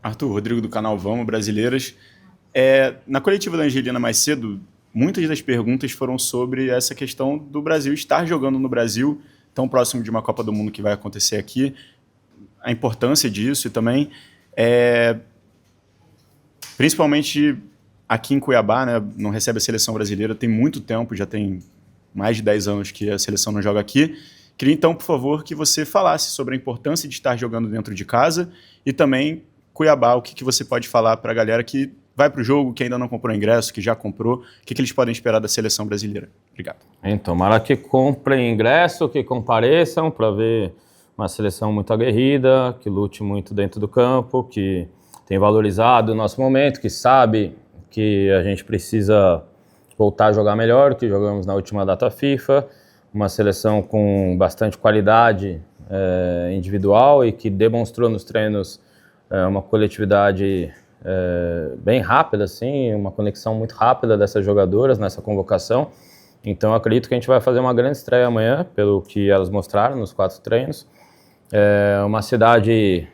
Arthur, Rodrigo do canal Vamos Brasileiras. Na coletiva da Angelina mais cedo, muitas das perguntas foram sobre essa questão do Brasil estar jogando no Brasil, tão próximo de uma Copa do Mundo que vai acontecer aqui, a importância disso e também, principalmente aqui em Cuiabá, né, não recebe a seleção brasileira, tem muito tempo, já tem mais de 10 anos que a seleção não joga aqui. Queria então, por favor, que você falasse sobre a importância de estar jogando dentro de casa e também Cuiabá, o que você pode falar para a galera que vai para o jogo, que ainda não comprou ingresso, que já comprou, o que eles podem esperar da seleção brasileira? Obrigado. Tomara que comprem ingresso, que compareçam para ver uma seleção muito aguerrida, que lute muito dentro do campo, que tem valorizado o nosso momento, que sabe que a gente precisa voltar a jogar melhor, que jogamos na última data FIFA, uma seleção com bastante qualidade individual e que demonstrou nos treinos uma coletividade bem rápida, assim, uma conexão muito rápida dessas jogadoras nessa convocação. Então acredito que a gente vai fazer uma grande estreia amanhã, pelo que elas mostraram nos 4 treinos. Uma cidade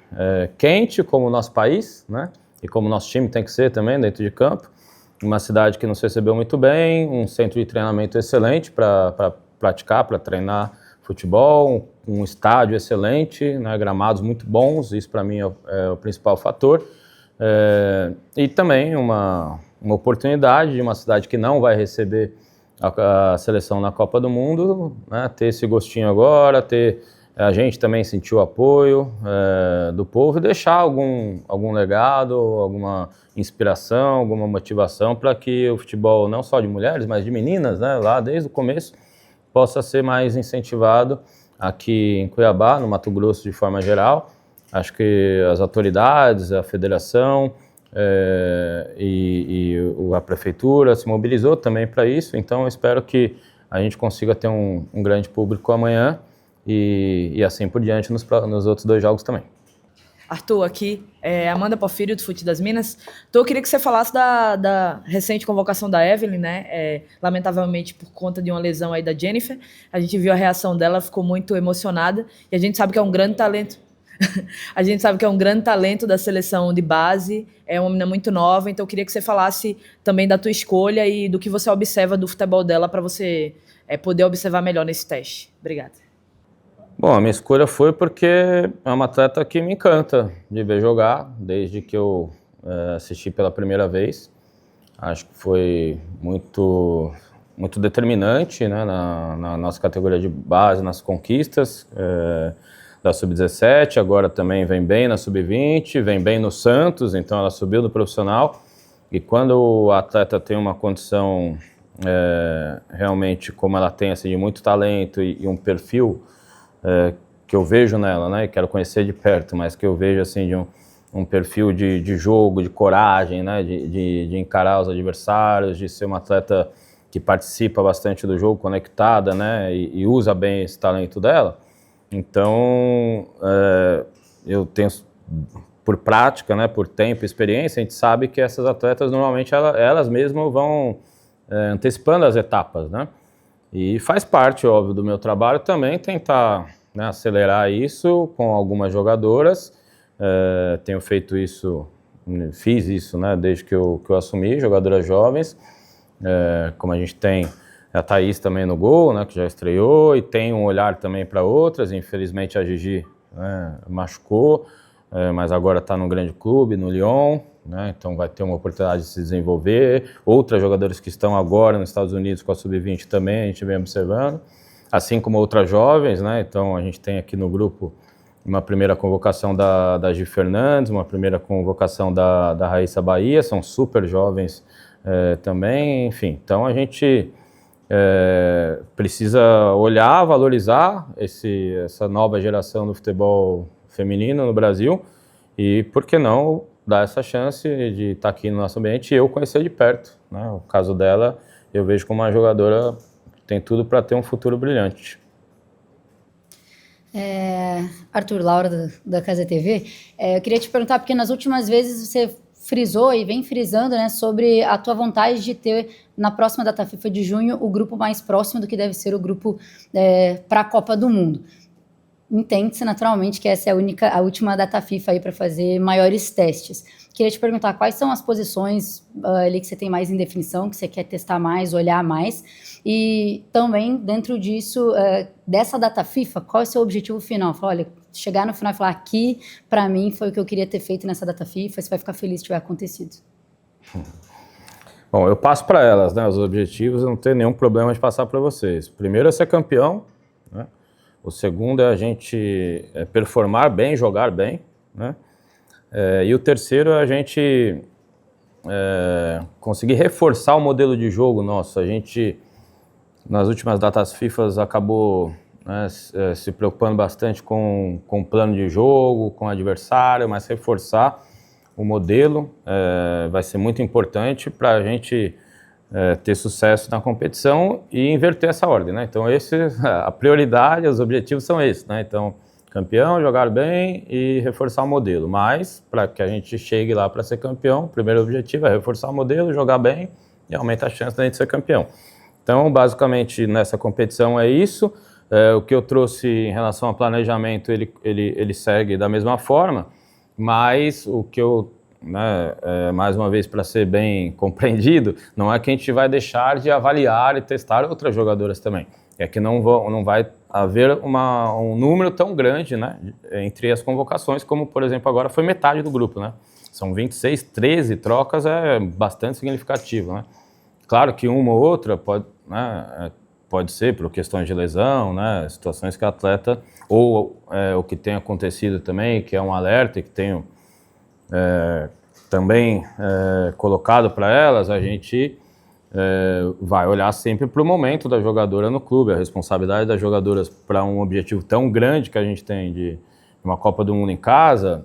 quente como o nosso país, né? E como o nosso time tem que ser também dentro de campo. Uma cidade que nos recebeu muito bem, um centro de treinamento excelente para praticar, para treinar futebol, um estádio excelente, né, gramados muito bons, isso para mim é o principal fator. E também uma oportunidade de uma cidade que não vai receber a seleção na Copa do Mundo, né, ter esse gostinho agora, a gente também sentir o apoio do povo e deixar algum legado, alguma inspiração, alguma motivação para que o futebol, não só de mulheres, mas de meninas, né, lá desde o começo, possa ser mais incentivado aqui em Cuiabá, no Mato Grosso de forma geral. Acho que as autoridades, a federação e a prefeitura se mobilizou também para isso, então eu espero que a gente consiga ter um grande público amanhã e assim por diante nos outros 2 jogos também. Arthur, aqui, Amanda Porfírio, do Fute das Minas. Então, eu queria que você falasse da recente convocação da Evelyn, né? Lamentavelmente, por conta de uma lesão aí da Jennifer. A gente viu a reação dela, ficou muito emocionada. E a gente sabe que é um grande talento. A gente sabe que é um grande talento da seleção de base. É uma menina muito nova. Então, eu queria que você falasse também da tua escolha e do que você observa do futebol dela para você poder observar melhor nesse teste. Obrigada. Bom, a minha escolha foi porque é uma atleta que me encanta de ver jogar, desde que eu assisti pela primeira vez. Acho que foi muito determinante, né, na nossa categoria de base, nas conquistas da Sub-17, agora também vem bem na Sub-20, vem bem no Santos, então ela subiu do profissional. E quando o atleta tem uma condição realmente como ela tem, assim, de muito talento e um perfil que eu vejo nela, né, e quero conhecer de perto, mas que eu vejo assim de um perfil de jogo, de coragem, né, de encarar os adversários, de ser uma atleta que participa bastante do jogo, conectada, né, e usa bem esse talento dela. Então, eu tenho, por prática, né, por tempo e experiência, a gente sabe que essas atletas normalmente elas mesmas vão antecipando as etapas, né. E faz parte, óbvio, do meu trabalho também tentar, né, acelerar isso com algumas jogadoras. Tenho feito isso, fiz isso, né, desde que eu assumi, jogadoras jovens. Como a gente tem a Thaís também no gol, né, que já estreou, e tem um olhar também para outras. Infelizmente a Gigi, né, machucou, mas agora está no grande clube, no Lyon, né, então vai ter uma oportunidade de se desenvolver. Outras jogadoras que estão agora nos Estados Unidos com a Sub-20 também a gente vem observando, assim como outras jovens, né, então a gente tem aqui no grupo uma primeira convocação da Gi Fernandes, uma primeira convocação da Raíssa Bahia, são super jovens também, enfim, então a gente precisa olhar, valorizar essa nova geração do futebol feminino no Brasil e, por que não, dar essa chance de estar aqui no nosso ambiente e eu conhecer de perto, né? O caso dela eu vejo como uma jogadora que tem tudo para ter um futuro brilhante. Arthur, Laura da Casa TV, eu queria te perguntar, porque nas últimas vezes você frisou e vem frisando, né, sobre a tua vontade de ter na próxima data FIFA de junho o grupo mais próximo do que deve ser o grupo para a Copa do Mundo. entende-se naturalmente que essa é a última data FIFA aí para fazer maiores testes. Queria te perguntar quais são as posições ali que você tem mais indefinição, que você quer testar mais, olhar mais, e também dentro disso, dessa data FIFA, qual é o seu objetivo final? Fala, olha, chegar no final e falar, aqui para mim foi o que eu queria ter feito nessa data FIFA, você vai ficar feliz se tiver acontecido. Bom, eu passo para elas, né, os objetivos, eu não tenho nenhum problema de passar para vocês. Primeiro é ser campeão, né? O segundo é a gente performar bem, jogar bem, né? E o terceiro é a gente conseguir reforçar o modelo de jogo nosso. A gente, nas últimas datas FIFA, acabou, né, se preocupando bastante com o plano de jogo, com o adversário, mas reforçar o modelo vai ser muito importante para a gente ter sucesso na competição e inverter essa ordem, né? Então a prioridade, os objetivos são esses, né? Então, campeão, jogar bem e reforçar o modelo. Mas, para que a gente chegue lá para ser campeão, o primeiro objetivo é reforçar o modelo, jogar bem e aumentar a chance da gente ser campeão. Então, basicamente, nessa competição é isso. O que eu trouxe em relação ao planejamento, ele segue da mesma forma, mas o que eu, mais uma vez, para ser bem compreendido, não é que a gente vai deixar de avaliar e testar outras jogadoras também. É que não vai haver um número tão grande, né, entre as convocações, como, por exemplo, agora foi metade do grupo, né? São 26, 13 trocas, é bastante significativo, né? Claro que uma ou outra pode ser por questões de lesão, né, situações que a atleta, ou o que tem acontecido também, que é um alerta e que tenho também colocado para elas, a gente vai olhar sempre para o momento da jogadora no clube, a responsabilidade das jogadoras para um objetivo tão grande que a gente tem de uma Copa do Mundo em casa,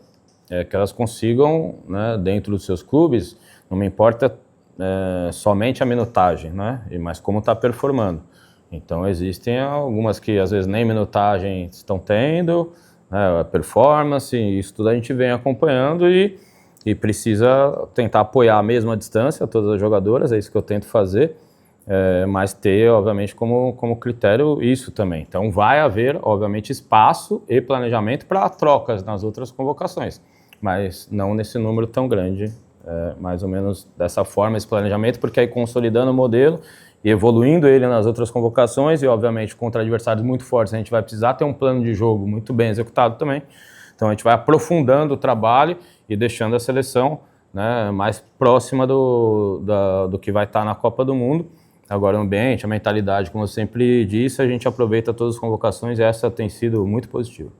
que elas consigam, né, dentro dos seus clubes, não me importa somente a minutagem, né, mas como está performando. Então existem algumas que às vezes nem minutagem estão tendo, né, performance, isso tudo a gente vem acompanhando e precisa tentar apoiar mesmo à distância todas as jogadoras, é isso que eu tento fazer, mas ter, obviamente, como critério isso também. Então vai haver, obviamente, espaço e planejamento para trocas nas outras convocações, mas não nesse número tão grande, mais ou menos dessa forma, esse planejamento, porque aí consolidando o modelo e evoluindo ele nas outras convocações e, obviamente, contra adversários muito fortes, a gente vai precisar ter um plano de jogo muito bem executado também. Então a gente vai aprofundando o trabalho e deixando a seleção, né, mais próxima do que vai estar na Copa do Mundo. Agora o ambiente, a mentalidade, como eu sempre disse, a gente aproveita todas as convocações e essa tem sido muito positiva.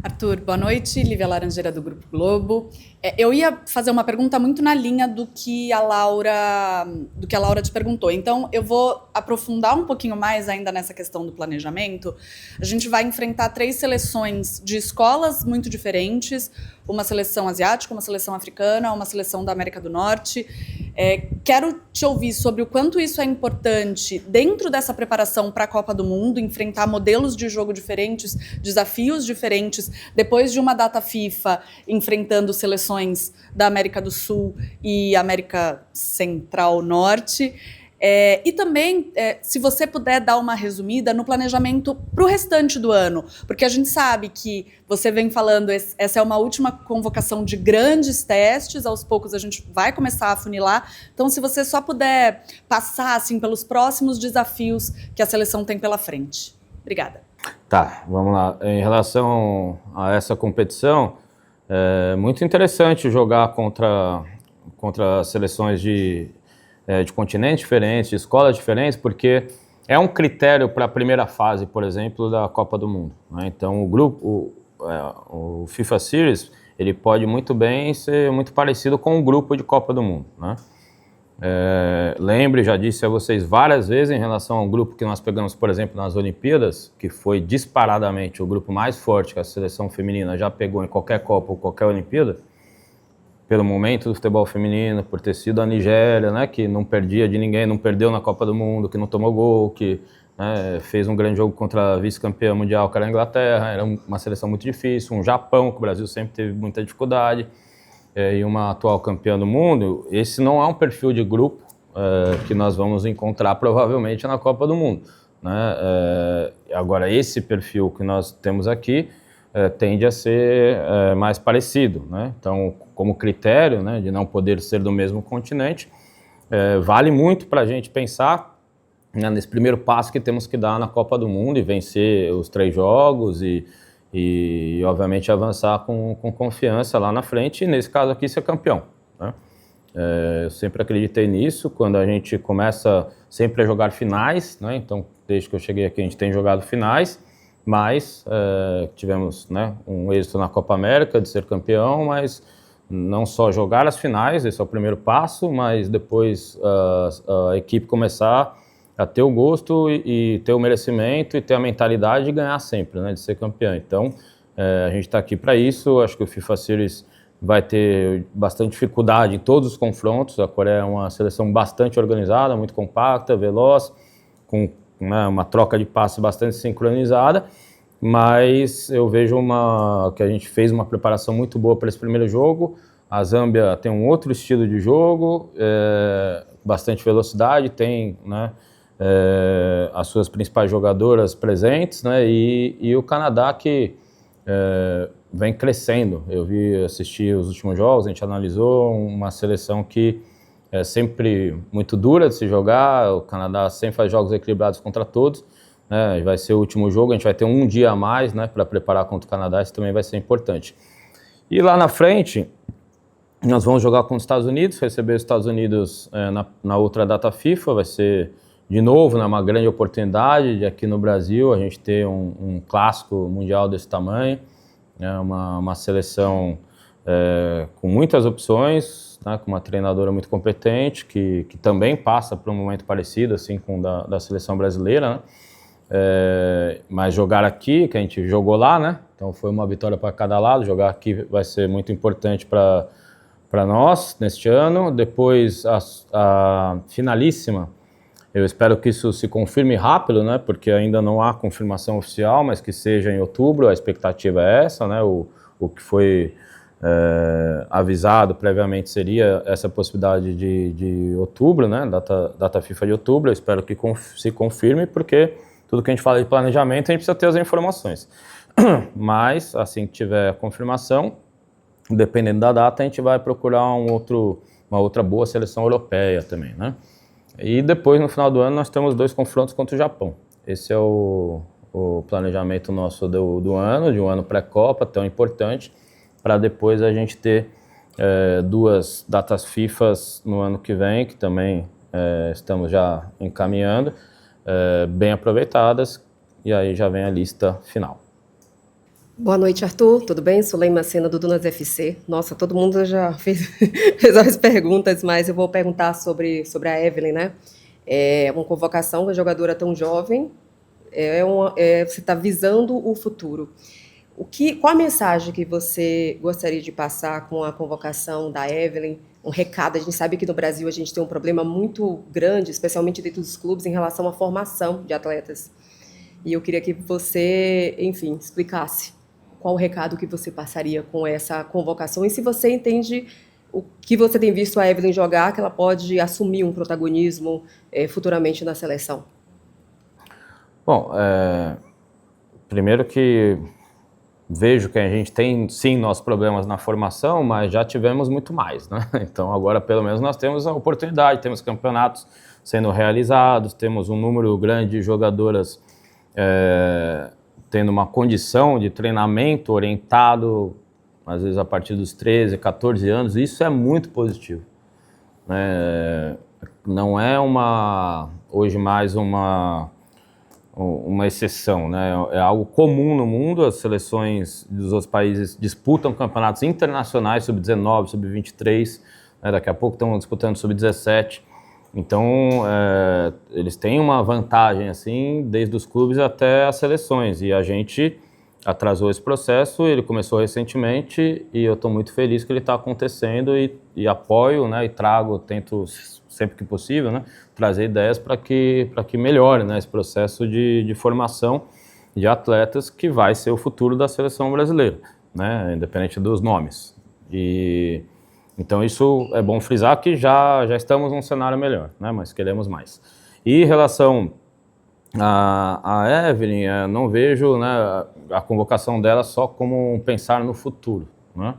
Arthur, boa noite. Lívia Laranjeira, do Grupo Globo. Eu ia fazer uma pergunta muito na linha do que a Laura te perguntou. Então, eu vou aprofundar um pouquinho mais ainda nessa questão do planejamento. A gente vai enfrentar 3 seleções de escolas muito diferentes, uma seleção asiática, uma seleção africana, uma seleção da América do Norte. Quero te ouvir sobre o quanto isso é importante dentro dessa preparação para a Copa do Mundo, enfrentar modelos de jogo diferentes, desafios diferentes, depois de uma data FIFA enfrentando seleções da América do Sul e América Central Norte. E também, se você puder dar uma resumida no planejamento para o restante do ano, porque a gente sabe que você vem falando, essa é uma última convocação de grandes testes, aos poucos a gente vai começar a afunilar, então se você só puder passar assim, pelos próximos desafios que a seleção tem pela frente. Obrigada. Tá, vamos lá. Em relação a essa competição, é muito interessante jogar contra seleções de continentes diferentes, de escolas diferentes, porque é um critério para a primeira fase, por exemplo, da Copa do Mundo, né? Então, o FIFA Series, ele pode muito bem ser muito parecido com o grupo de Copa do Mundo, né? Lembre, já disse a vocês várias vezes em relação ao grupo que nós pegamos, por exemplo, nas Olimpíadas, que foi disparadamente o grupo mais forte que a seleção feminina já pegou em qualquer Copa ou qualquer Olimpíada, pelo momento do futebol feminino, por ter sido a Nigéria, né, que não perdia de ninguém, não perdeu na Copa do Mundo, que não tomou gol, que fez um grande jogo contra a vice-campeã mundial, que era a Inglaterra, era uma seleção muito difícil, um Japão, que o Brasil sempre teve muita dificuldade, e uma atual campeã do mundo. Esse não é um perfil de grupo que nós vamos encontrar provavelmente na Copa do Mundo. né? Agora, esse perfil que nós temos aqui tende a ser mais parecido, né? Então, como critério, né, de não poder ser do mesmo continente, vale muito para a gente pensar, né, nesse primeiro passo que temos que dar na Copa do Mundo e vencer os 3 jogos e obviamente, avançar com confiança lá na frente e, nesse caso aqui, ser campeão, né? Eu sempre acreditei nisso, quando a gente começa sempre a jogar finais, né? Então, desde que eu cheguei aqui, a gente tem jogado finais, mas tivemos, né, um êxito na Copa América de ser campeão, mas não só jogar as finais, esse é o primeiro passo, mas depois a equipe começar a ter o gosto e ter o merecimento e ter a mentalidade de ganhar sempre, né, de ser campeão. Então, a gente está aqui para isso. Acho que o FIFA Series vai ter bastante dificuldade em todos os confrontos. A Coreia é uma seleção bastante organizada, muito compacta, veloz, com, né, uma troca de passes bastante sincronizada, mas eu vejo que a gente fez uma preparação muito boa para esse primeiro jogo. A Zâmbia tem um outro estilo de jogo, bastante velocidade, tem, né, as suas principais jogadoras presentes, né, e o Canadá que vem crescendo. Eu assisti os últimos jogos, a gente analisou uma seleção que é sempre muito dura de se jogar. O Canadá sempre faz jogos equilibrados contra todos, né? Vai ser o último jogo, a gente vai ter um dia a mais, né, para preparar contra o Canadá, isso também vai ser importante. E lá na frente, nós vamos jogar com os Estados Unidos, receber os Estados Unidos na outra data FIFA, vai ser de novo, né, uma grande oportunidade de aqui no Brasil a gente ter um clássico mundial desse tamanho, né, uma seleção com muitas opções, né, com uma treinadora muito competente, que também passa por um momento parecido assim com o da seleção brasileira, né? Mas jogar aqui, que a gente jogou lá, né? Então foi uma vitória para cada lado. Jogar aqui vai ser muito importante para nós neste ano. Depois a finalíssima, eu espero que isso se confirme rápido, né? Porque ainda não há confirmação oficial, mas que seja em outubro. A expectativa é essa, né? O que foi avisado previamente seria essa possibilidade de outubro, né? Data FIFA de outubro. Eu espero que se confirme, porque tudo que a gente fala de planejamento, a gente precisa ter as informações. Mas, assim que tiver a confirmação, dependendo da data, a gente vai procurar uma outra boa seleção europeia também, né? E depois, no final do ano, nós temos 2 confrontos contra o Japão. Esse é o planejamento nosso do ano, de um ano pré-Copa, tão importante, para depois a gente ter 2 datas FIFAs no ano que vem, que também estamos já encaminhando, bem aproveitadas, e aí já vem a lista final. Boa noite, Arthur. Tudo bem? Suleima Sena, do Dunas FC. Nossa, todo mundo já fez as perguntas, mas eu vou perguntar sobre a Evelyn, né? É uma convocação, uma jogadora tão jovem, você está visando o futuro. Qual a mensagem que você gostaria de passar com a convocação da Evelyn? Um recado, a gente sabe que no Brasil a gente tem um problema muito grande, especialmente dentro dos clubes, em relação à formação de atletas. E eu queria que você, enfim, explicasse qual o recado que você passaria com essa convocação e se você entende o que você tem visto a Evelyn jogar, que ela pode assumir um protagonismo futuramente na seleção. Bom, primeiro que vejo que a gente tem, sim, nossos problemas na formação, mas já tivemos muito mais, né? Então, agora, pelo menos, nós temos a oportunidade, temos campeonatos sendo realizados, temos um número grande de jogadoras tendo uma condição de treinamento orientado, às vezes a partir dos 13, 14 anos, isso é muito positivo. Não é hoje mais uma exceção, né? É algo comum no mundo. As seleções dos outros países disputam campeonatos internacionais sub-19, sub-23, né? Daqui a pouco estão disputando sub-17. Então, eles têm uma vantagem, assim, desde os clubes até as seleções, e a gente atrasou esse processo. Ele começou recentemente e eu estou muito feliz que ele está acontecendo e apoio, né, e tento sempre que possível, né, trazer ideias para que melhore, né, esse processo de formação de atletas, que vai ser o futuro da seleção brasileira, né, independente dos nomes. Então isso é bom frisar, que já estamos num cenário melhor, né, mas queremos mais. E em relação A Evelyn, não vejo, né, a convocação dela só como pensar no futuro, né?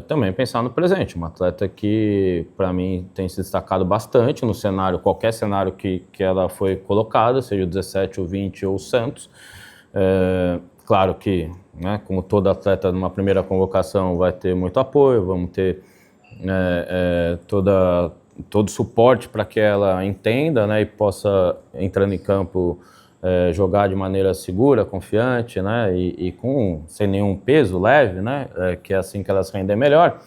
Também pensar no presente. Uma atleta que, para mim, tem se destacado bastante no cenário, qualquer cenário que ela foi colocada, seja o 17, o 20 ou o Santos. Claro que, né, como todo atleta numa primeira convocação vai ter muito apoio, vamos ter todo o suporte para que ela entenda, né, e possa, entrando em campo, jogar de maneira segura, confiante, né, e sem nenhum peso, leve, né, que é assim que elas rendem melhor.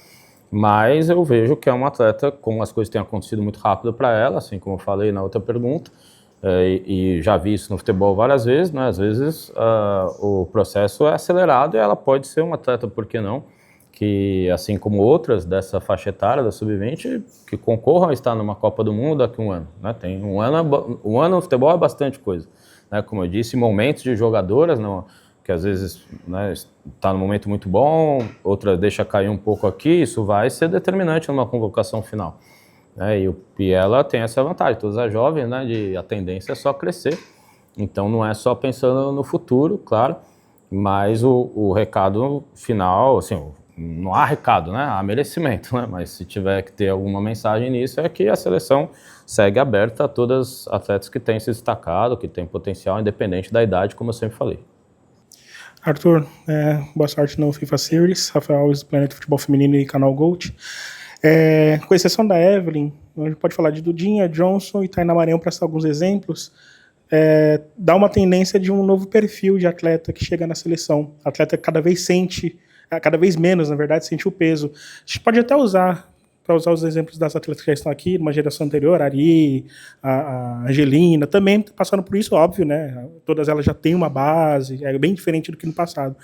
Mas eu vejo que é uma atleta, como as coisas têm acontecido muito rápido para ela, assim como eu falei na outra pergunta, e já vi isso no futebol várias vezes, né, às vezes o processo é acelerado e ela pode ser uma atleta, por que não, que, assim como outras dessa faixa etária, da Sub-20, que concorram a estar numa Copa do Mundo daqui a um ano, né? Tem um ano no futebol é bastante coisa, né? Como eu disse, momentos de jogadoras, não, que às vezes, né, está num momento muito bom, outra deixa cair um pouco aqui, isso vai ser determinante numa convocação final, né? E ela tem essa vantagem, todas as jovens, né, a tendência é só crescer, então não é só pensando no futuro, claro, mas o recado final, assim, não há recado, né? Há merecimento, né? Mas se tiver que ter alguma mensagem nisso, é que a seleção segue aberta a todas as atletas que têm se destacado, que têm potencial, independente da idade, como eu sempre falei. Arthur, boa sorte no FIFA Series. Rafael Alves, do Planeta Futebol Feminino e Canal Gold. Com exceção da Evelyn, a gente pode falar de Dudinha, Johnson e Tainá Maranhão, para citar alguns exemplos. Dá uma tendência de um novo perfil de atleta que chega na seleção. Atleta cada vez menos, na verdade, sente o peso. A gente pode até usar os exemplos das atletas que já estão aqui, numa geração anterior, a Ari, a Angelina, também passaram por isso, óbvio, né? Todas elas já têm uma base, é bem diferente do que no passado.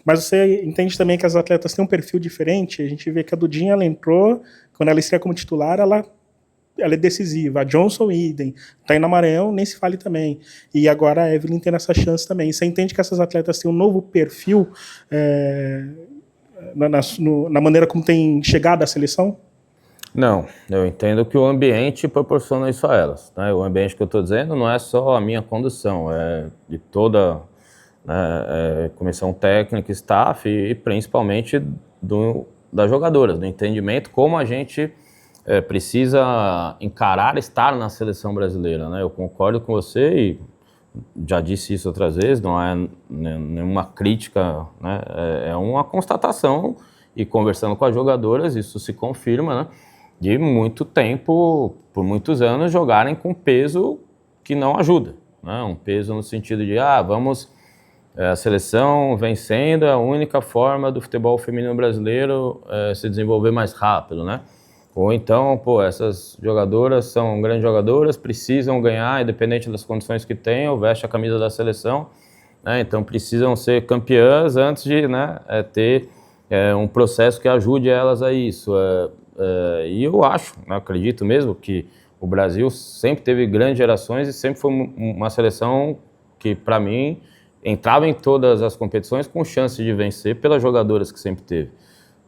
Mas você entende também que as atletas têm um perfil diferente? A gente vê que a Dudinha, ela entrou, quando ela estreia como titular, ela é decisiva. A Johnson, idem. Tainá Maranhão, nem se fale também. E agora a Evelyn tendo essa chance também. Você entende que essas atletas têm um novo perfil na maneira como tem chegado à seleção? Não, eu entendo que o ambiente proporciona isso a elas, né? O ambiente que eu estou dizendo não é só a minha condução, é de toda, né, comissão técnica, staff e principalmente das jogadoras, do entendimento como a gente precisa encarar estar na seleção brasileira, né? Eu concordo com você e já disse isso outras vezes, não é nenhuma crítica, né? É uma constatação e conversando com as jogadoras isso se confirma, né? De muito tempo, por muitos anos, jogarem com peso que não ajuda, né? Um peso no sentido de, a seleção vencendo é a única forma do futebol feminino brasileiro se desenvolver mais rápido, né? Ou então, essas jogadoras são grandes jogadoras, precisam ganhar, independente das condições que tenham, veste a camisa da seleção, né? Então precisam ser campeãs antes de, né, ter um processo que ajude elas a isso. E eu acredito mesmo que o Brasil sempre teve grandes gerações e sempre foi uma seleção que, para mim, entrava em todas as competições com chance de vencer pelas jogadoras que sempre teve,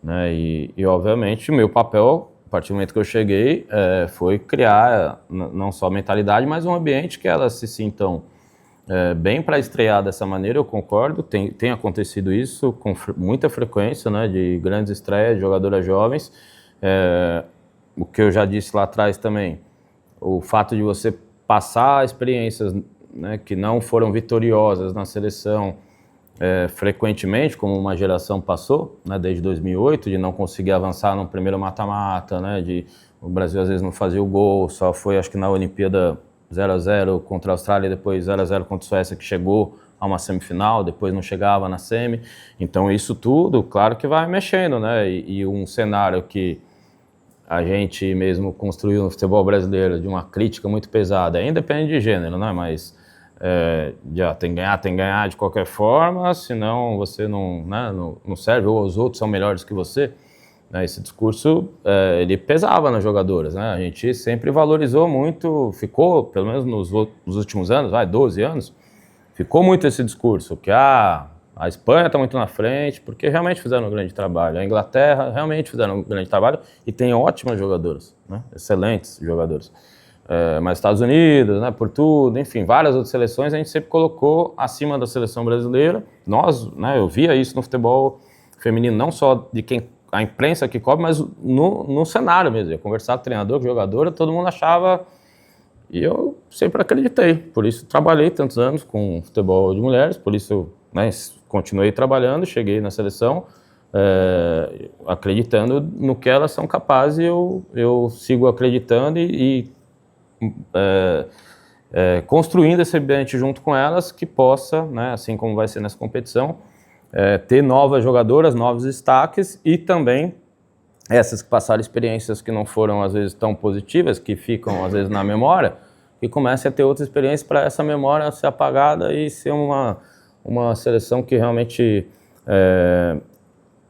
né? E obviamente, o meu papel, a partir do momento que eu cheguei, foi criar não só a mentalidade, mas um ambiente que elas se sintam bem para estrear dessa maneira. Eu concordo, tem acontecido isso com muita frequência, né, de grandes estreias de jogadoras jovens. O que eu já disse lá atrás também, o fato de você passar experiências, né, que não foram vitoriosas na seleção frequentemente, como uma geração passou, né, desde 2008, de não conseguir avançar no primeiro mata-mata, né, de o Brasil às vezes não fazia o gol, só foi acho que na Olimpíada 0-0 contra a Austrália e depois 0-0 contra a Suécia que chegou a uma semifinal, depois não chegava na semi. Então isso tudo, claro que vai mexendo, né? E um cenário que a gente mesmo construiu no futebol brasileiro de uma crítica muito pesada, independente de gênero, né? Mas já tem que ganhar de qualquer forma, senão você não serve, ou os outros são melhores que você. Esse discurso, ele pesava nas jogadoras, né? A gente sempre valorizou muito, ficou, pelo menos nos últimos anos, 12 anos, ficou muito esse discurso, que a Espanha está muito na frente, porque realmente fizeram um grande trabalho. A Inglaterra realmente fizeram um grande trabalho e tem ótimas jogadoras, né? Excelentes jogadoras. mas Estados Unidos, né, por tudo, enfim, várias outras seleções, a gente sempre colocou acima da seleção brasileira. Nós, né, eu via isso no futebol feminino, não só de quem a imprensa que cobre, mas no cenário mesmo. Eu conversar com o treinador, com a jogadora, todo mundo achava, e eu sempre acreditei. Por isso trabalhei tantos anos com futebol de mulheres, por isso, né, continuei trabalhando, cheguei na seleção, acreditando no que elas são capazes, e eu sigo acreditando e construindo esse ambiente junto com elas, que possa, né, assim como vai ser nessa competição, ter novas jogadoras, novos destaques, e também essas que passaram experiências que não foram às vezes tão positivas, que ficam às vezes na memória, e comecem a ter outras experiências para essa memória ser apagada e ser uma seleção que realmente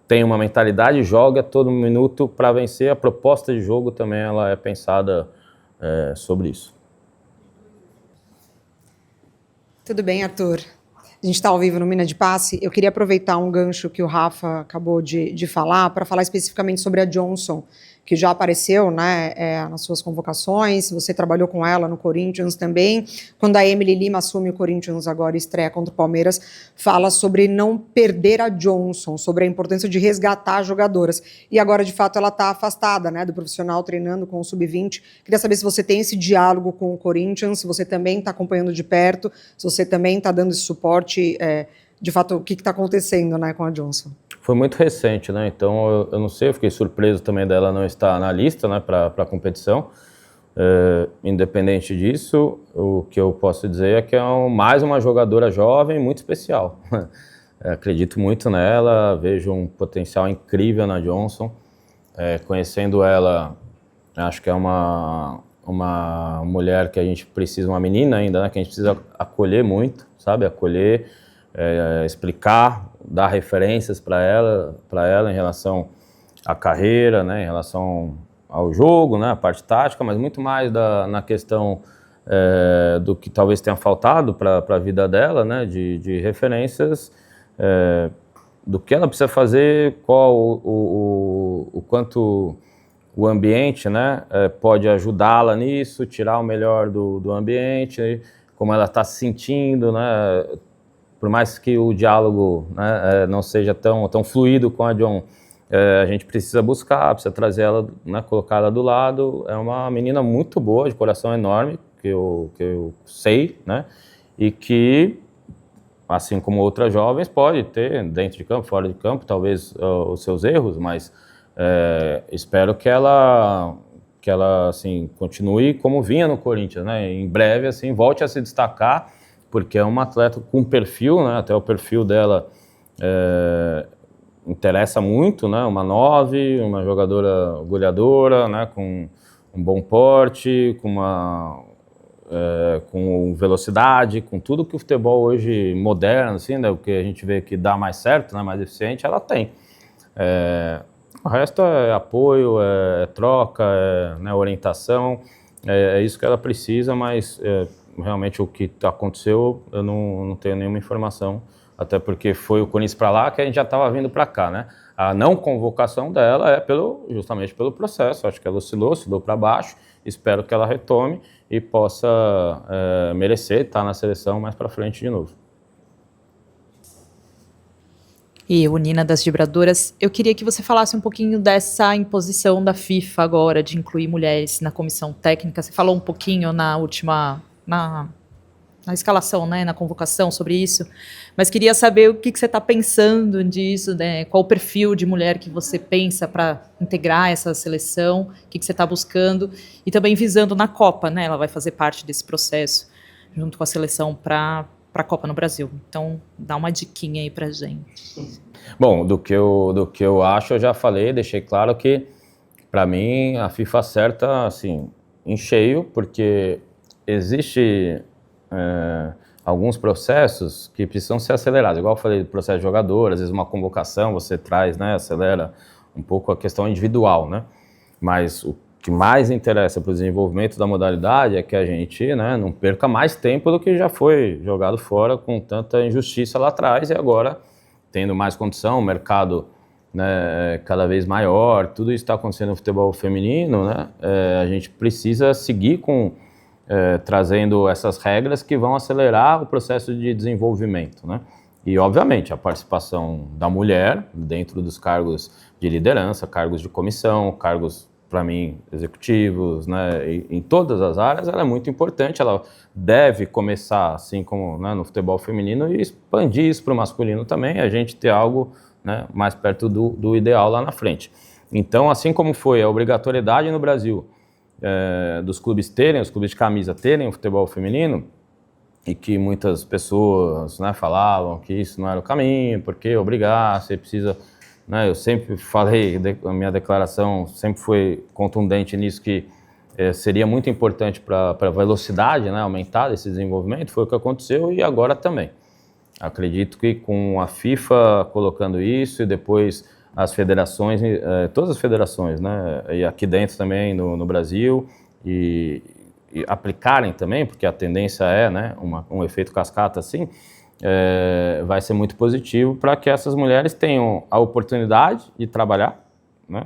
tem uma mentalidade, joga todo minuto para vencer. A proposta de jogo também ela é pensada sobre isso. Tudo bem, Arthur? A gente está ao vivo no Mina de Passe. Eu queria aproveitar um gancho que o Rafa acabou de falar para falar especificamente sobre a Johnson, que já apareceu, né, nas suas convocações. Você trabalhou com ela no Corinthians também. Quando a Emily Lima assume o Corinthians agora, estreia contra o Palmeiras, fala sobre não perder a Johnson, sobre a importância de resgatar jogadoras. E agora, de fato, ela está afastada, né, do profissional, treinando com o Sub-20. Queria saber se você tem esse diálogo com o Corinthians, se você também está acompanhando de perto, se você também está dando esse suporte, de fato, o que está acontecendo, né, com a Johnson. Foi muito recente, né? Então eu não sei, eu fiquei surpreso também dela não estar na lista, né, para a competição. Independente disso, o que eu posso dizer é que é mais uma jogadora jovem muito especial. Acredito muito nela, vejo um potencial incrível na Johnson. Conhecendo ela, acho que é uma mulher que a gente precisa, uma menina ainda, né, que a gente precisa acolher muito, sabe? Acolher, explicar, dar referências para ela em relação à carreira, né, em relação ao jogo, né, a parte tática, mas muito mais na questão do que talvez tenha faltado para a vida dela, né, de referências, do que ela precisa fazer, qual o quanto o ambiente, né, pode ajudá-la nisso, tirar o melhor do ambiente, como ela está se sentindo, né. Por mais que o diálogo, né, não seja tão fluido com a John, a gente precisa buscar, precisa trazer ela, né, colocar ela do lado. É uma menina muito boa, de coração enorme, que eu sei, né, e que, assim como outras jovens, pode ter dentro de campo, fora de campo, talvez os seus erros, mas espero que ela assim, continue como vinha no Corinthians, né, em breve assim, volte a se destacar, porque é uma atleta com perfil, né, até o perfil dela interessa muito, né, uma 9, uma jogadora goleadora, né, com um bom porte, com velocidade, com tudo que o futebol hoje moderno, assim, né, o que a gente vê que dá mais certo, né, mais eficiente, ela tem. O resto é apoio, é troca, né, orientação, é isso que ela precisa, mas realmente o que aconteceu, eu não tenho nenhuma informação, até porque foi o Corinthians para lá que a gente já estava vindo para cá, né? A não convocação dela é justamente pelo processo, acho que ela oscilou para baixo, espero que ela retome e possa merecer estar na seleção mais para frente de novo. E o Nina das Vibradoras, eu queria que você falasse um pouquinho dessa imposição da FIFA agora de incluir mulheres na comissão técnica. Você falou um pouquinho na última, na escalação, né, na convocação sobre isso, mas queria saber o que você está pensando disso, né? Qual o perfil de mulher que você pensa para integrar essa seleção, o que você está buscando, e também visando na Copa, né? Ela vai fazer parte desse processo junto com a seleção para a Copa no Brasil. Então, dá uma diquinha aí pra gente. Bom, do que eu acho, eu já falei, deixei claro que, para mim, a FIFA acerta, assim, em cheio, porque existe alguns processos que precisam ser acelerados. Igual eu falei do processo de jogador, às vezes uma convocação você traz, né, acelera um pouco a questão individual, né? Mas o que mais interessa para o desenvolvimento da modalidade é que a gente, né, não perca mais tempo do que já foi jogado fora com tanta injustiça lá atrás, e agora, tendo mais condição, o mercado, né, cada vez maior, tudo isso está acontecendo no futebol feminino, né, a gente precisa seguir com trazendo essas regras que vão acelerar o processo de desenvolvimento, né? E, obviamente, a participação da mulher dentro dos cargos de liderança, cargos de comissão, cargos, para mim, executivos, né? E, em todas as áreas, ela é muito importante. Ela deve começar, assim como, né, no futebol feminino, e expandir isso para o masculino também, a gente ter algo, né, mais perto do ideal lá na frente. Então, assim como foi a obrigatoriedade no Brasil dos clubes terem, os clubes de camisa terem o futebol feminino, e que muitas pessoas, né, falavam que isso não era o caminho, porque obrigar, você precisa, né, eu sempre falei, a minha declaração sempre foi contundente nisso, que seria muito importante para a velocidade, né, aumentar esse desenvolvimento, foi o que aconteceu e agora também. Acredito que com a FIFA colocando isso e depois as federações, todas as federações, né, e aqui dentro também no Brasil, e aplicarem também, porque a tendência é, né, um efeito cascata assim, vai ser muito positivo para que essas mulheres tenham a oportunidade de trabalhar, né,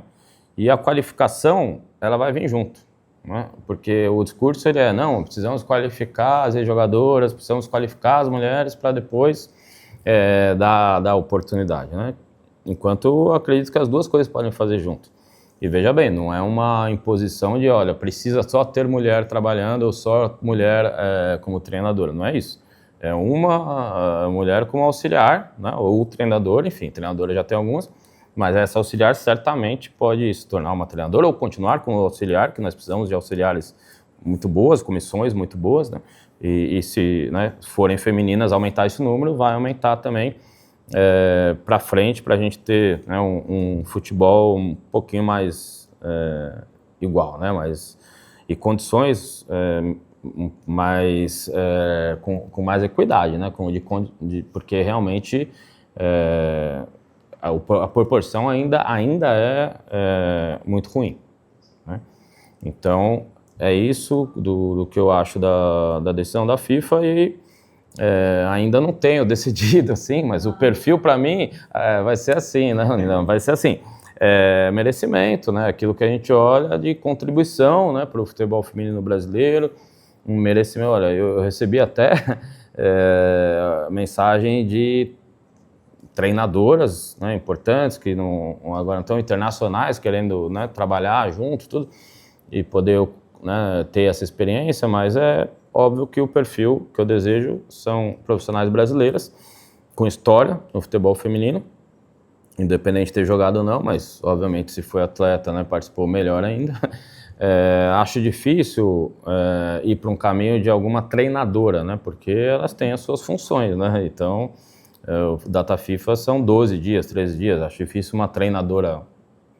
e a qualificação ela vai vir junto, né, porque o discurso ele não, precisamos qualificar as jogadoras, precisamos qualificar as mulheres para depois dar oportunidade, né, enquanto eu acredito que as duas coisas podem fazer junto. E veja bem, não é uma imposição de, olha, precisa só ter mulher trabalhando ou só mulher como treinadora, não é isso. É uma mulher como auxiliar, né, ou treinadora, enfim, treinadora já tem algumas, mas essa auxiliar certamente pode se tornar uma treinadora ou continuar como auxiliar, que nós precisamos de auxiliares muito boas, comissões muito boas, né, e se, né, forem femininas, aumentar esse número, vai aumentar também para frente, para a gente ter, né, um futebol um pouquinho mais igual, né, e condições mais, com mais equidade, né, porque realmente a proporção ainda é muito ruim, né? Então é isso do que eu acho da decisão da FIFA e ainda não tenho decidido, assim, mas o perfil para mim vai ser assim, não, vai ser assim, merecimento, né, aquilo que a gente olha de contribuição, né, para o futebol feminino brasileiro, um merecimento. Olha, eu recebi até mensagem de treinadoras, né, importantes, que agora estão internacionais, querendo, né, trabalhar junto, tudo, e poder, né, ter essa experiência, mas óbvio que o perfil que eu desejo são profissionais brasileiras com história no futebol feminino, independente de ter jogado ou não, mas obviamente se foi atleta, né, participou, melhor ainda. Acho difícil ir para um caminho de alguma treinadora, né, porque elas têm as suas funções, né, então o Data FIFA são 12 dias, 13 dias, acho difícil uma treinadora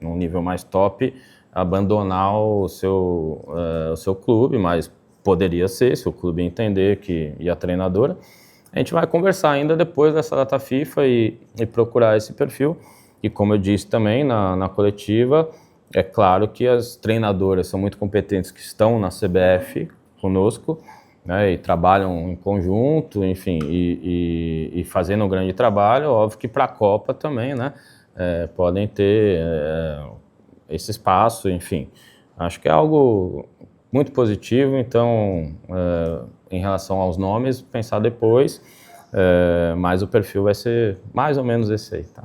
num nível mais top abandonar o seu clube, mas poderia ser, se o clube entender e a treinadora. A gente vai conversar ainda depois dessa data FIFA e procurar esse perfil. E como eu disse também na coletiva, é claro que as treinadoras são muito competentes que estão na CBF conosco, né, e trabalham em conjunto, enfim, e fazendo um grande trabalho. Óbvio que para a Copa também, né, podem ter esse espaço, enfim. Acho que é algo muito positivo, então, em relação aos nomes, pensar depois, mas o perfil vai ser mais ou menos esse aí, tá?